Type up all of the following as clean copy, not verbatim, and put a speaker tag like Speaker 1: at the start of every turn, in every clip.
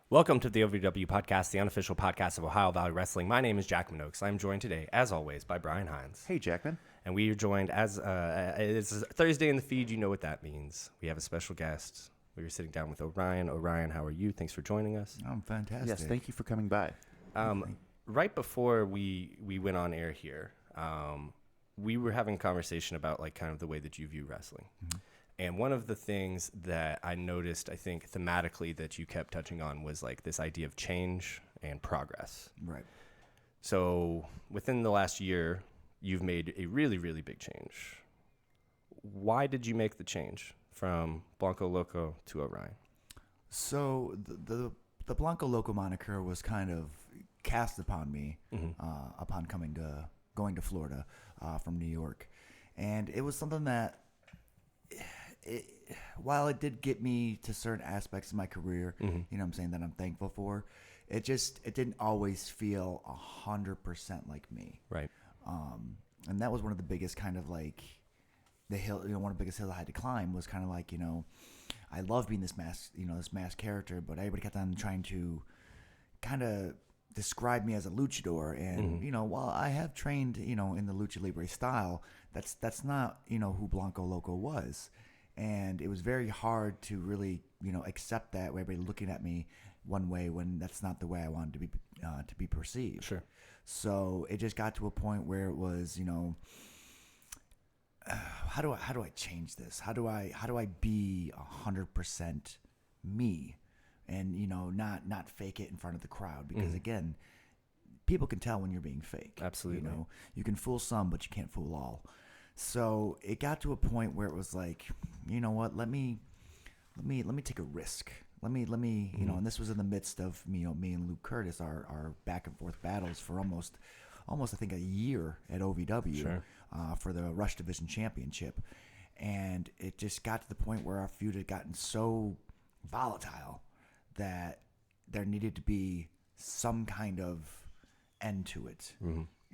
Speaker 1: Welcome to the OVW podcast, the unofficial podcast of Ohio Valley Wrestling. My name is Jack Minogues. I'm joined today, as always, by Brian Hines.
Speaker 2: Hey, Jackman.
Speaker 1: And we are joined as it's Thursday in the feed. You know what that means. We have a special guest. We were sitting down with Orion. Orion, how are you? Thanks for joining us.
Speaker 2: I'm fantastic.
Speaker 3: Yes, thank you for coming by.
Speaker 1: Right before we went on air here, we were having a conversation about like kind of the way that you view wrestling. Mm-hmm. And one of the things that I noticed, I think, thematically that you kept touching on was like this idea of change and progress.
Speaker 2: Right.
Speaker 1: So within the last year, you've made a really, really big change. Why did you make the change from Blanco Loco to Orion?
Speaker 2: So the Blanco Loco moniker was kind of cast upon me upon going to Florida from New York. And it was something that, while it did get me to certain aspects of my career, you know what I'm saying, that I'm thankful for, it didn't always feel 100% like me.
Speaker 1: Right.
Speaker 2: And that was one of the biggest kind of like the hill, one of the biggest hills I had to climb was kind of like, I love being this mass character, but everybody kept on trying to kind of describe me as a luchador. And, while I have trained, in the lucha libre style, that's not, who Blanco Loco was. And it was very hard to really, accept that way, everybody looking at me one way when that's not the way I wanted to be perceived.
Speaker 1: Sure.
Speaker 2: So it just got to a point where it was, how do I change this? How do I be 100% me, and not fake it in front of the crowd? Because again, people can tell when you're being fake.
Speaker 1: Absolutely.
Speaker 2: You can fool some, but you can't fool all. So it got to a point where it was like, you know what? Let me take a risk. Let me, and this was in the midst of me and Luke Curtis, our back and forth battles for almost I think a year at OVW.
Speaker 1: Sure.
Speaker 2: For the Rush Division Championship. And it just got to the point where our feud had gotten so volatile that there needed to be some kind of end to it.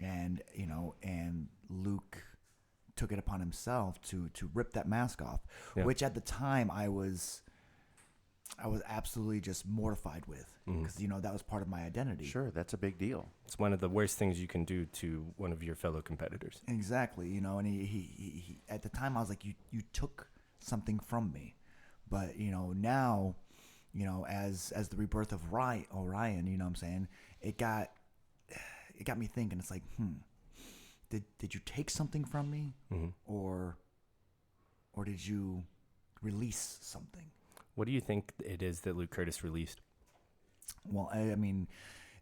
Speaker 2: And, and Luke took it upon himself to rip that mask off, which at the time I was absolutely just mortified with, because that was part of my identity.
Speaker 3: Sure, that's a big deal.
Speaker 1: It's one of the worst things you can do to one of your fellow competitors.
Speaker 2: Exactly, and he at the time I was like, you took something from me, but now, as the rebirth of Orion, what I'm saying, it got me thinking. It's like, did you take something from me, or did you release something?
Speaker 1: What do you think it is that Luke Curtis released?
Speaker 2: Well, I mean,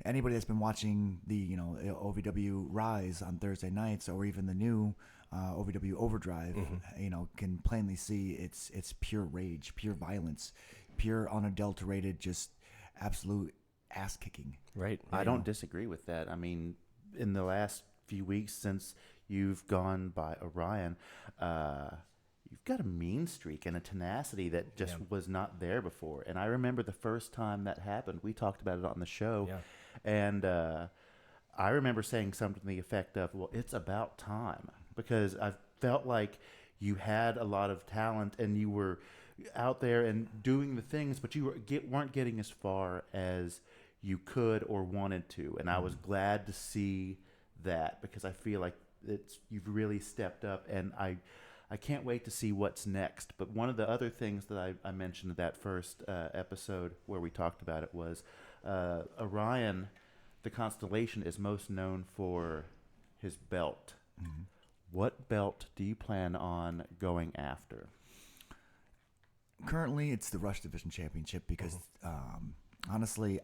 Speaker 2: anybody that's been watching the OVW Rise on Thursday nights, or even the new OVW Overdrive, can plainly see it's pure rage, pure violence, pure unadulterated, just absolute ass kicking.
Speaker 1: Right.
Speaker 3: I don't disagree with that. I mean, in the last few weeks since you've gone by Orion, you've got a mean streak and a tenacity that just was not there before. And I remember the first time that happened, we talked about it on the show. Yeah. And I remember saying something to the effect of, well, it's about time. Because I felt like you had a lot of talent and you were out there and doing the things, but you weren't getting as far as you could or wanted to. And I was glad to see that, because I feel like you've really stepped up, and I can't wait to see what's next. But one of the other things that I mentioned in that first episode where we talked about it was Orion, the constellation, is most known for his belt. What belt do you plan on going after?
Speaker 2: Currently, it's the Rush Division Championship, because honestly,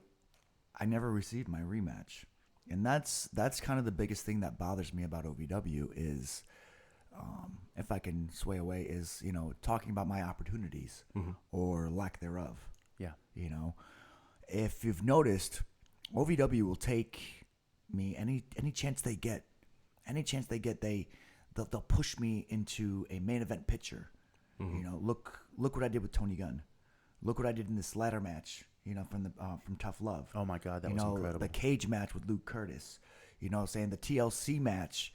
Speaker 2: I never received my rematch. And that's kind of the biggest thing that bothers me about OVW is, if I can sway away, is, talking about my opportunities or lack thereof.
Speaker 3: Yeah.
Speaker 2: If you've noticed, OVW will take me any chance they get. Any chance they get, they'll push me into a main event picture. Look what I did with Tony Gunn. Look what I did in this ladder match. From Tough Love.
Speaker 3: Oh my God, that was incredible.
Speaker 2: The cage match with Luke Curtis. Saying the TLC match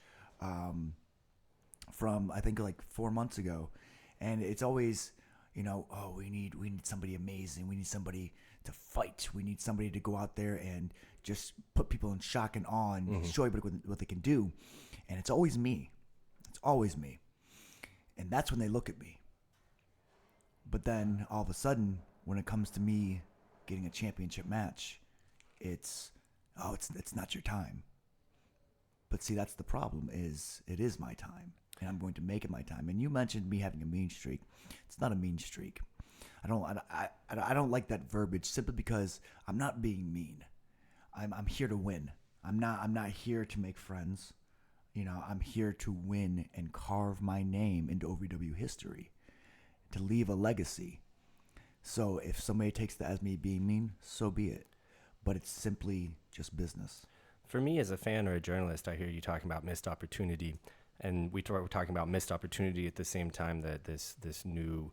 Speaker 2: from I think like 4 months ago, and it's always, we need somebody amazing. We need somebody to fight. We need somebody to go out there and just put people in shock and awe and show everybody what they can do. And it's always me. It's always me. And that's when they look at me. But then all of a sudden, when it comes to me getting a championship match, it's not your time. But see, that's the problem, is it is my time, and I'm going to make it my time. And you mentioned me having a mean streak. It's not a mean streak. I don't like that verbiage simply because I'm not being mean. I'm here to win. I'm not here to make friends. You know, I'm here to win and carve my name into OVW history, to leave a legacy. So if somebody takes that as me being mean, so be it. But it's simply just business.
Speaker 1: For me, as a fan or a journalist, I hear you talking about missed opportunity, and we're talking about missed opportunity at the same time that this new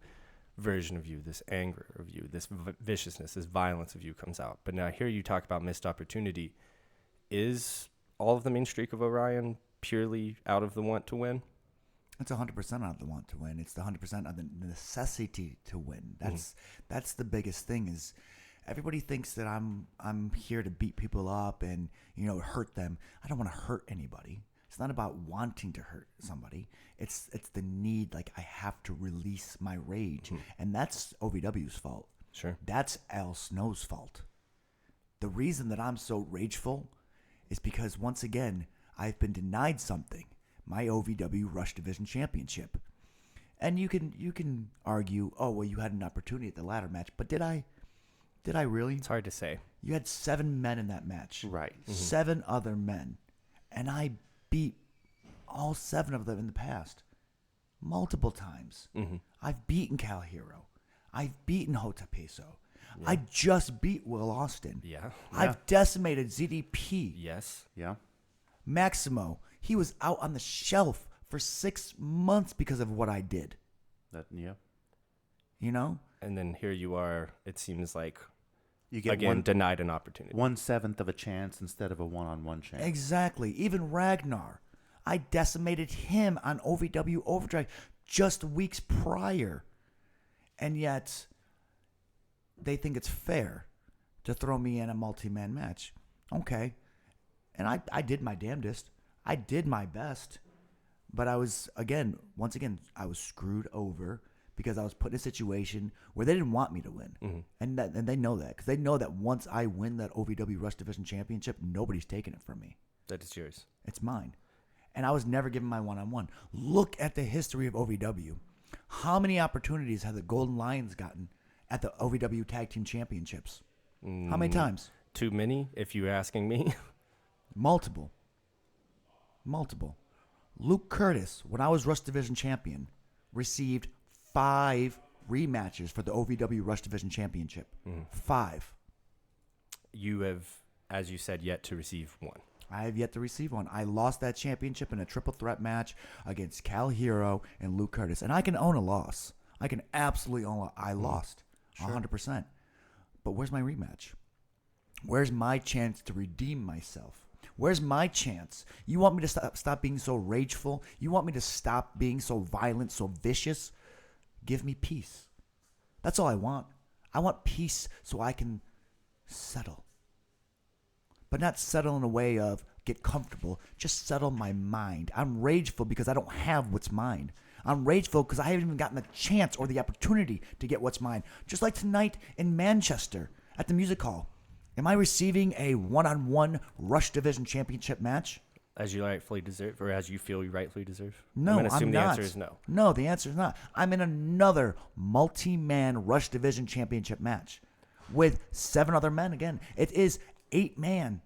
Speaker 1: version of you, this anger of you, this viciousness, this violence of you comes out. But now I hear you talk about missed opportunity. Is all of the mean streak of Orion purely out of the want to win?
Speaker 2: It's 100% out of the want to win. It's the 100% of the necessity to win. That's the biggest thing. Is everybody thinks that I'm here to beat people up and, you know, hurt them. I don't want to hurt anybody. It's not about wanting to hurt somebody. It's the need, like, I have to release my rage. And that's OVW's fault.
Speaker 1: Sure.
Speaker 2: That's Al Snow's fault. The reason that I'm so rageful is because, once again, I've been denied something. My OVW Rush Division Championship. And you can argue, oh, well, you had an opportunity at the ladder match. But did I really?
Speaker 1: It's hard to say.
Speaker 2: You had 7 men in that match.
Speaker 3: Right.
Speaker 2: 7 other men. And I beat all 7 of them in the past. Multiple times. I've beaten Cal Hero. I've beaten Hota Peso. Yeah. I just beat Will Austin.
Speaker 1: Yeah.
Speaker 2: I've decimated ZDP.
Speaker 1: Yes.
Speaker 3: Yeah.
Speaker 2: Maximo. He was out on the shelf for 6 months because of what I did.
Speaker 3: Yeah.
Speaker 2: You know?
Speaker 1: And then here you are, it seems like,
Speaker 3: You get
Speaker 1: again, denied an opportunity.
Speaker 3: 1/7 of a chance instead of a one-on-one chance.
Speaker 2: Exactly. Even Ragnar. I decimated him on OVW Overdrive just weeks prior. And yet, they think it's fair to throw me in a multi-man match. Okay. And I did my damnedest. I did my best. But I was, once again, I was screwed over because I was put in a situation where they didn't want me to win. And they know that. Because they know that once I win that OVW Rush Division Championship, nobody's taking it from me.
Speaker 1: That is yours.
Speaker 2: It's mine. And I was never given my one-on-one. Look at the history of OVW. How many opportunities have the Golden Lions gotten at the OVW Tag Team Championships? How many times?
Speaker 1: Too many, if you're asking me.
Speaker 2: Multiple. Luke Curtis, when I was Rush Division Champion, received 5 rematches for the OVW Rush Division Championship. 5.
Speaker 1: You have, as you said, yet to receive one.
Speaker 2: I have yet to receive one. I lost that championship in a triple threat match against Cal Hero and Luke Curtis. And I can own a loss. I can absolutely own I lost 100%. But where's my rematch? Where's my chance to redeem myself? Where's my chance? You want me to stop being so rageful? You want me to stop being so violent, so vicious? Give me peace. That's all I want. I want peace so I can settle. But not settle in a way of get comfortable. Just settle my mind. I'm rageful because I don't have what's mine. I'm rageful because I haven't even gotten the chance or the opportunity to get what's mine. Just like tonight in Manchester at the music hall. Am I receiving a one-on-one Rush Division Championship match?
Speaker 1: As you rightfully deserve, or as you feel you rightfully deserve?
Speaker 2: No,
Speaker 1: I'm going to assume
Speaker 2: I'm
Speaker 1: the
Speaker 2: not.
Speaker 1: answer is no.
Speaker 2: No, the answer is not. I'm in another multi-man Rush Division Championship match with 7 other men. Again, it is 8-man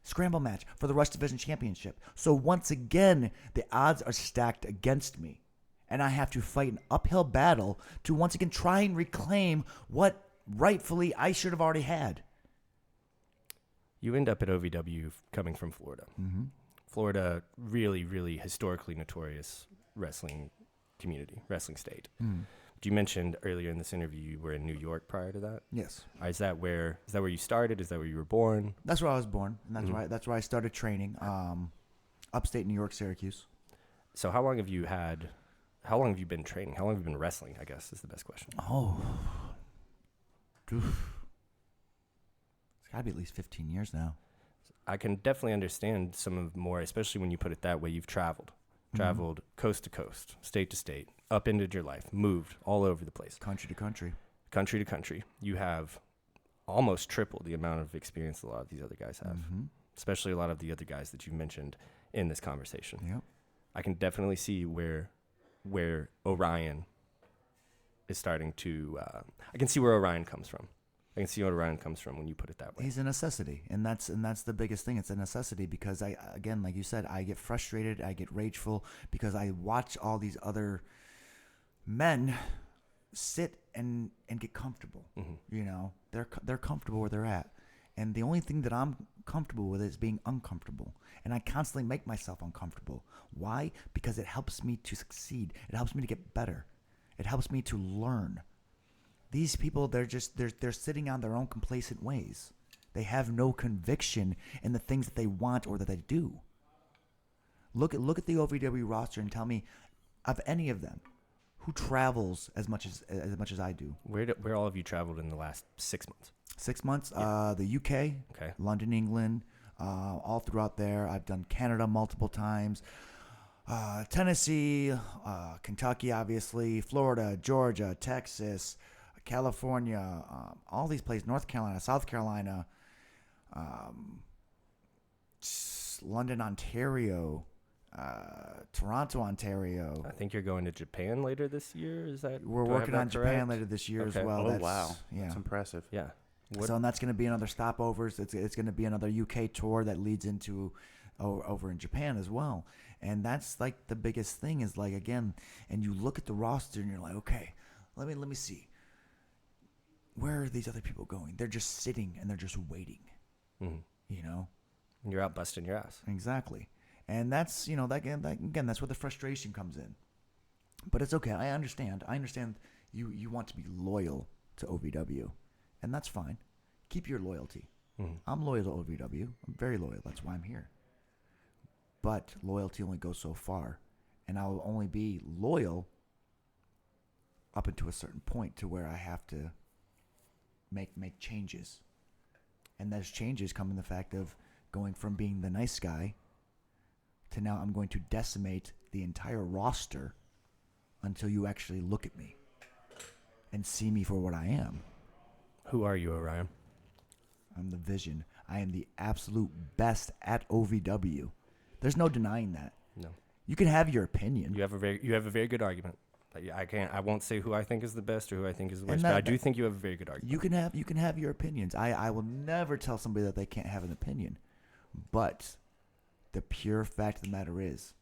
Speaker 2: scramble match for the Rush Division Championship. So once again, the odds are stacked against me. And I have to fight an uphill battle to once again try and reclaim what rightfully I should have already had.
Speaker 1: You end up at OVW coming from Florida. Florida, really, really historically notorious wrestling community, wrestling state. You mentioned earlier in this interview you were in New York prior to that.
Speaker 2: Yes.
Speaker 1: Is that where you started? Is that where you were born?
Speaker 2: That's where I was born, and that's where I started training. Upstate New York, Syracuse.
Speaker 1: So how long have you been training? How long have you been wrestling, I guess is the best question.
Speaker 2: Oh. Gotta be at least 15 years now.
Speaker 1: I can definitely understand some of more, especially when you put it that way. You've traveled coast to coast, state to state, upended your life, moved all over the place.
Speaker 2: Country to country.
Speaker 1: Country to country. You have almost triple the amount of experience a lot of these other guys have, especially a lot of the other guys that you've mentioned in this conversation.
Speaker 2: Yep.
Speaker 1: I can definitely see where Orion is starting to, I can see where Orion comes from. I can see where Orion comes from when you put it that way.
Speaker 2: He's a necessity, and that's the biggest thing. It's a necessity because again, like you said, I get frustrated, I get rageful because I watch all these other men sit and get comfortable. You know, they're comfortable where they're at, and the only thing that I'm comfortable with is being uncomfortable, and I constantly make myself uncomfortable. Why? Because it helps me to succeed. It helps me to get better. It helps me to learn. These people, they're sitting on their own complacent ways. They have no conviction in the things that they want or that they do. Look at the OVW roster and tell me, of any of them, who travels as much as I do.
Speaker 1: Where all of you traveled in the last 6 months?
Speaker 2: 6 months.
Speaker 1: Yeah.
Speaker 2: The UK,
Speaker 1: Okay.
Speaker 2: London, England, all throughout there. I've done Canada multiple times. Tennessee, Kentucky, obviously, Florida, Georgia, Texas, California, all these places, North Carolina, South Carolina, London, Ontario, Toronto, Ontario.
Speaker 1: I think you're going to Japan later this year. Is that
Speaker 2: We're
Speaker 1: do I have
Speaker 2: working
Speaker 1: that
Speaker 2: on
Speaker 1: correct?
Speaker 2: Japan later this year as
Speaker 1: Okay.
Speaker 2: well.
Speaker 3: Oh, wow.
Speaker 2: Yeah.
Speaker 3: That's impressive.
Speaker 1: Yeah.
Speaker 2: So and that's going to be another stopovers. It's going to be another UK tour that leads into over in Japan as well. And that's like the biggest thing is like, again, and you look at the roster and you're like, okay, let me see. Where are these other people going? They're just sitting and they're just waiting. You know?
Speaker 1: You're out busting your ass.
Speaker 2: Exactly. And that's, you know, that again, that's where the frustration comes in. But it's okay. I understand. You want to be loyal to OVW. And that's fine. Keep your loyalty. I'm loyal to OVW. I'm very loyal. That's why I'm here. But loyalty only goes so far. And I will only be loyal up until a certain point to where I have to make changes. And those changes come in the fact of going from being the nice guy to now I'm going to decimate the entire roster until you actually look at me and see me for what I am.
Speaker 1: Who are you, Orion?
Speaker 2: I'm the Vision. I am the absolute best at OVW. There's no denying that.
Speaker 1: No.
Speaker 2: You can have your opinion.
Speaker 1: You have a very good argument. I won't say who I think is the best or who I think is the worst,
Speaker 2: that-
Speaker 1: but I do think you have a very good argument.
Speaker 2: You can have your opinions. I will never tell somebody that they can't have an opinion. But the pure fact of the matter is,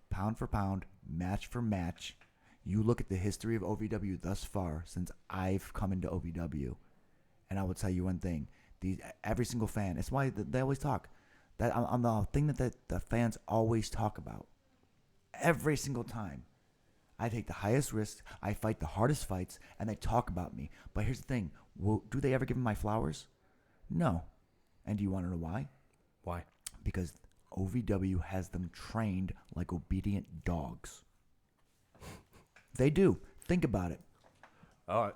Speaker 2: pound for pound, match for match, you look at the history of OVW thus far since I've come into OVW, and I will tell you one thing: every single fan. It's why they always talk. That on the thing that the fans always talk about. Every single time, I take the highest risks, I fight the hardest fights, and they talk about me. But here's the thing: do they ever give me my flowers? No. And do you want to know why?
Speaker 1: Why?
Speaker 2: Because OVW has them trained like obedient dogs. They do. Think about it.
Speaker 1: Oh,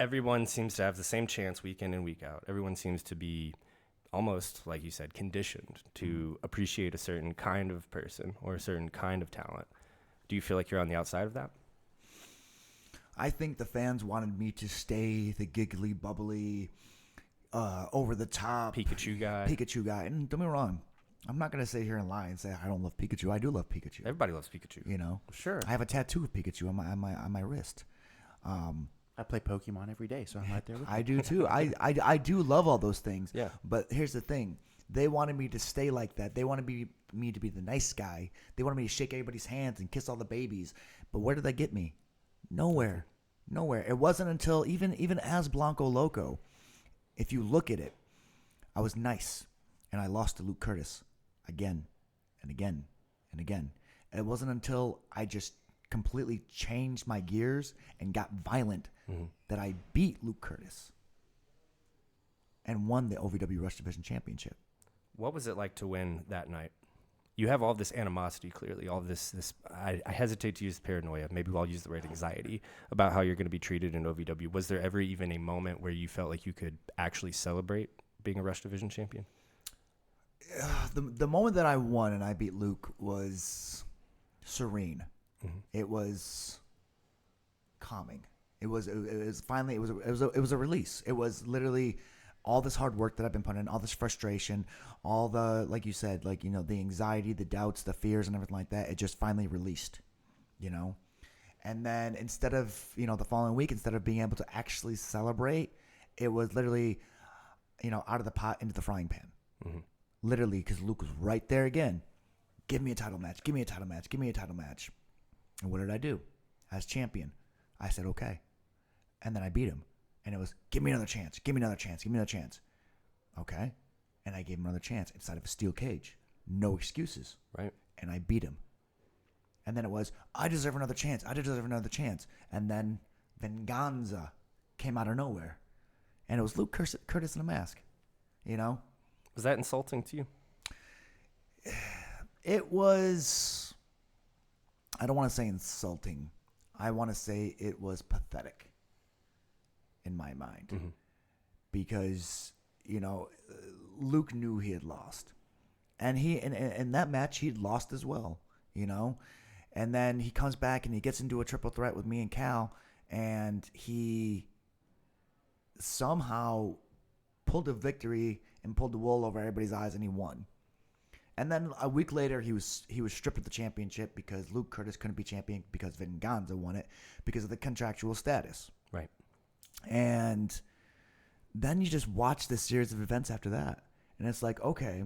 Speaker 1: everyone seems to have the same chance week in and week out. Everyone seems to be almost, like you said, conditioned to appreciate a certain kind of person or a certain kind of talent. Do you feel like you're on the outside of that?
Speaker 2: I think the fans wanted me to stay the giggly, bubbly, over the top
Speaker 1: Pikachu guy.
Speaker 2: And don't be wrong, I'm not going to sit here and lie and say I don't love Pikachu. I do love Pikachu.
Speaker 1: Everybody loves Pikachu.
Speaker 2: You know?
Speaker 1: Sure.
Speaker 2: I have a tattoo of Pikachu on my wrist.
Speaker 3: I play Pokemon every day, so I'm right there with you.
Speaker 2: I do too. I do love all those things.
Speaker 1: Yeah.
Speaker 2: But here's the thing. They wanted me to stay like that. They wanted me to be the nice guy. They wanted me to shake everybody's hands and kiss all the babies. But where did they get me? Nowhere. It wasn't until even as Blanco Loco, if you look at it, I was nice. And I lost to Luke Curtis again and again and again. And it wasn't until I just completely changed my gears and got violent that I beat Luke Curtis and won the OVW Rush Division Championship.
Speaker 1: What was it like to win that night? You have all this animosity, clearly, all this. I hesitate to use paranoia. Maybe I'll use the word anxiety about how you're going to be treated in OVW. Was there ever even a moment where you felt like you could actually celebrate being a Rush Division champion?
Speaker 2: The moment that I won and I beat Luke was serene.
Speaker 1: Mm-hmm.
Speaker 2: It was calming. It was finally it was a release. It was literally all this hard work that I've been putting in, all this frustration, all the, like you said, like, you know, the anxiety, the doubts, the fears, and everything like that. It just finally released, you know. And then instead of, you know, the following week, instead of being able to actually celebrate, it was literally, you know, out of the pot into the frying pan.
Speaker 1: Mm-hmm.
Speaker 2: Literally, because Luke was right there again. Give me a title match. Give me a title match. Give me a title match. And what did I do? As champion, I said, okay. And then I beat him. And it was, give me another chance. Give me another chance. Give me another chance. Okay. And I gave him another chance inside of a steel cage. No excuses.
Speaker 1: Right.
Speaker 2: And I beat him. And then it was, I deserve another chance. I deserve another chance. And then Venganza came out of nowhere. And it was Luke Curtis in a mask. You know?
Speaker 1: Was that insulting to you?
Speaker 2: It was, I don't want to say insulting. I want to say it was pathetic in my mind.
Speaker 1: Mm-hmm.
Speaker 2: Because, you know, Luke knew he had lost. And in that match, he'd lost as well, you know? And then he comes back and he gets into a triple threat with me and Cal, and he somehow pulled a victory and pulled the wool over everybody's eyes, and he won. And then a week later, he was stripped of the championship because Luke Curtis couldn't be champion because Venganza won it because of the contractual status.
Speaker 1: Right.
Speaker 2: And then you just watch this series of events after that, and it's like, okay,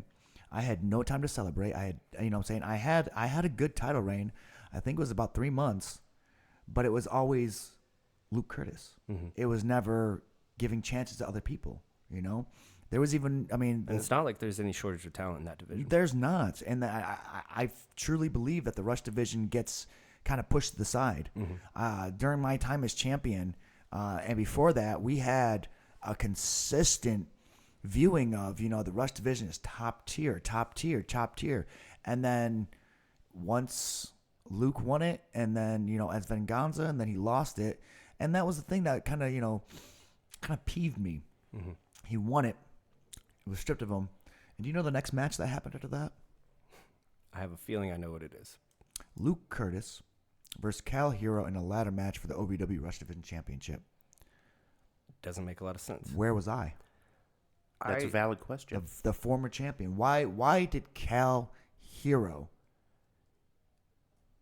Speaker 2: I had no time to celebrate. I had, you know what I'm saying, I had a good title reign. I think it was about 3 months, but it was always Luke Curtis.
Speaker 1: Mm-hmm.
Speaker 2: It was never giving chances to other people, you know? There was even, I mean...
Speaker 1: And it's not like there's any shortage of talent in that division.
Speaker 2: There's not. And I truly believe that the Rush division gets kind of pushed to the side.
Speaker 1: Mm-hmm.
Speaker 2: During my time as champion, and before that, we had a consistent viewing of, you know, the Rush division is top tier, top tier, top tier. And then once Luke won it, and then, you know, as Venganza, and then he lost it. And that was the thing that kind of, you know, kind of peeved me.
Speaker 1: Mm-hmm.
Speaker 2: He won it. It was stripped of him. And do you know the next match that happened after that?
Speaker 1: I have a feeling I know what it is.
Speaker 2: Luke Curtis versus Cal Hero in a ladder match for the OVW Rush Division Championship.
Speaker 1: Doesn't make a lot of sense.
Speaker 2: Where was I?
Speaker 3: That's a valid question.
Speaker 2: The former champion. Why did Cal Hero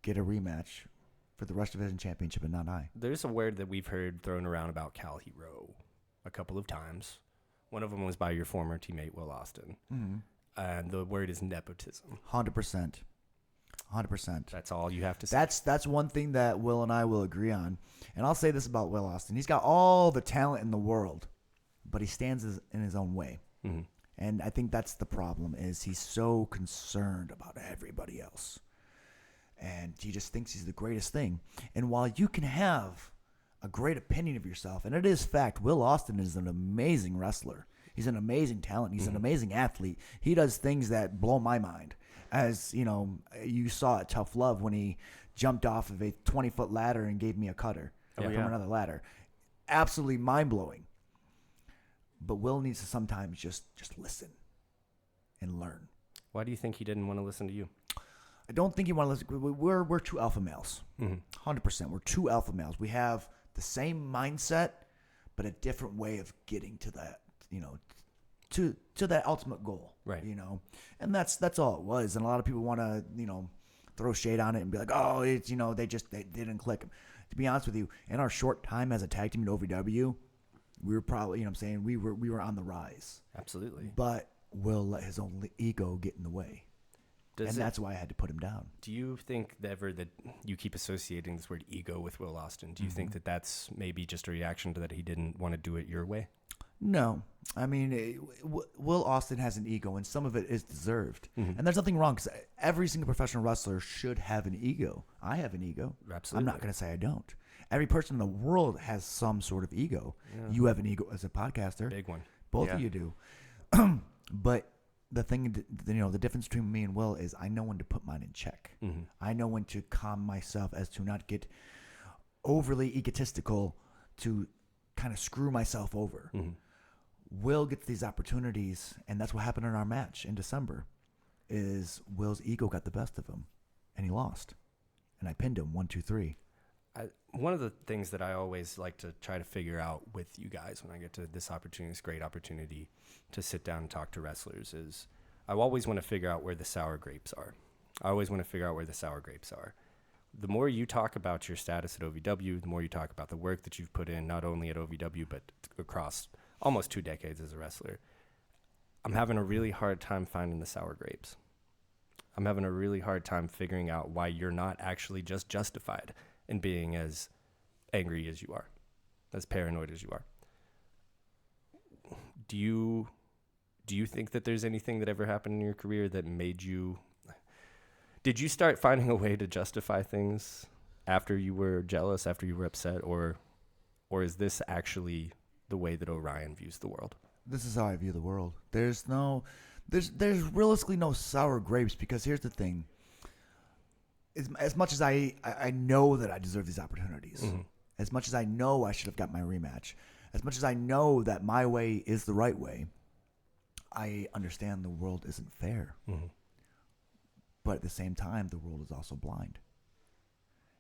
Speaker 2: get a rematch for the Rush Division Championship and not I?
Speaker 1: There's a word that we've heard thrown around about Cal Hero a couple of times. One of them was by your former teammate, Will Austin.
Speaker 2: Mm-hmm.
Speaker 1: And the word is nepotism.
Speaker 2: 100%. 100%.
Speaker 1: That's all you have to say.
Speaker 2: That's one thing that Will and I will agree on. And I'll say this about Will Austin. He's got all the talent in the world, but he stands in his own way.
Speaker 1: Mm-hmm.
Speaker 2: And I think that's the problem, is he's so concerned about everybody else. And he just thinks he's the greatest thing. And while you can have a great opinion of yourself, and it is fact, Will Austin is an amazing wrestler. He's an amazing talent. He's an amazing athlete. He does things that blow my mind. As, you know, you saw at Tough Love when he jumped off of a 20-foot ladder and gave me a cutter from another ladder. Absolutely mind-blowing. But Will needs to sometimes just listen and learn.
Speaker 1: Why do you think he didn't want to listen to you?
Speaker 2: I don't think you want to listen. We're two alpha males. 100%. We're two alpha males. We have the same mindset, but a different way of getting to that, you know, to that ultimate goal.
Speaker 1: Right.
Speaker 2: You know, and that's all it was. And a lot of people want to, you know, throw shade on it and be like, oh, it's, you know, they didn't click. To be honest with you, in our short time as a tag team at OVW, we were probably, you know what I'm saying, we were on the rise.
Speaker 1: Absolutely.
Speaker 2: But Will let his own ego get in the way. That's why I had to put him down.
Speaker 1: Do you think that you keep associating this word ego with Will Austin? Do you think that that's maybe just a reaction to that he didn't want to do it your way?
Speaker 2: No. I mean, Will Austin has an ego, and some of it is deserved. And there's nothing wrong, because every single professional wrestler should have an ego. I have an ego.
Speaker 1: Absolutely.
Speaker 2: I'm not going to say I don't. Every person in the world has some sort of ego. Yeah. You have an ego as a podcaster.
Speaker 1: Big one.
Speaker 2: Both of you do. But the thing, you know, the difference between me and Will is I know when to put mine in check. I know when to calm myself as to not get overly egotistical to kind of screw myself over. Will gets these opportunities, and that's what happened in our match in December. Is Will's ego got the best of him, and he lost, and I pinned him 1-2-3.
Speaker 1: One of the things that I always like to try to figure out with you guys when I get to this opportunity, this great opportunity to sit down and talk to wrestlers, is I always want to figure out where the sour grapes are. The more you talk about your status at OVW, the more you talk about the work that you've put in, not only at OVW, but across almost 2 decades as a wrestler. I'm having a really hard time finding the sour grapes. I'm having a really hard time figuring out why you're not actually just justified in being as angry as you are, as paranoid as you are. Do you think that there's anything that ever happened in your career that made you... Did you start finding a way to justify things after you were jealous, after you were upset, or is this actually the way that Orion views the world?
Speaker 2: This is how I view the world. There's realistically no sour grapes, because here's the thing. As much as I know that I deserve these opportunities, as much as I know I should have got my rematch, as much as I know that my way is the right way, I understand the world isn't fair. But at the same time, the world is also blind.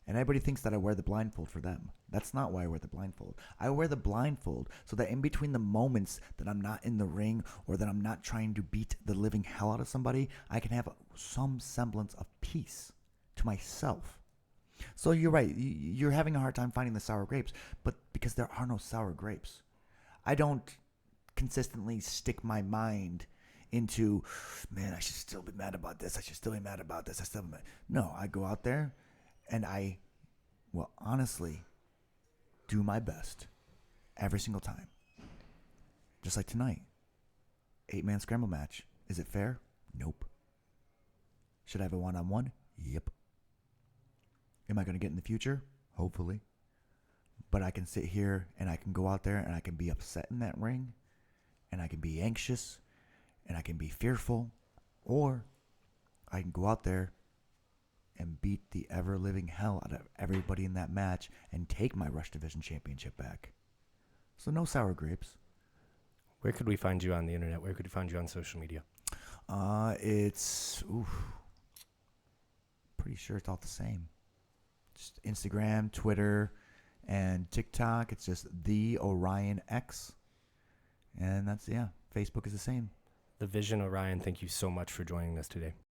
Speaker 2: And everybody thinks that I wear the blindfold for them. That's not why I wear the blindfold. I wear the blindfold so that in between the moments that I'm not in the ring or that I'm not trying to beat the living hell out of somebody, I can have some semblance of peace to myself. So you're right. You're having a hard time finding the sour grapes, but because there are no sour grapes. I don't consistently stick my mind into, man, I should still be mad about this. I should still be mad about this. No, I go out there and I will honestly do my best every single time. Just like tonight. 8-man scramble match. Is it fair? Nope. Should I have a one-on-one? Yep. Am I going to get in the future? Hopefully. But I can sit here and I can go out there and I can be upset in that ring, and I can be anxious, and I can be fearful, or I can go out there and beat the ever-living hell out of everybody in that match and take my Rush Division Championship back. So no sour grapes.
Speaker 1: Where could we find you on the internet? Where could we find you on social media?
Speaker 2: It's pretty sure it's all the same. Just Instagram, Twitter, and TikTok. It's just the Orion X. And that's, Facebook is the same.
Speaker 1: The Vision Orion, thank you so much for joining us today.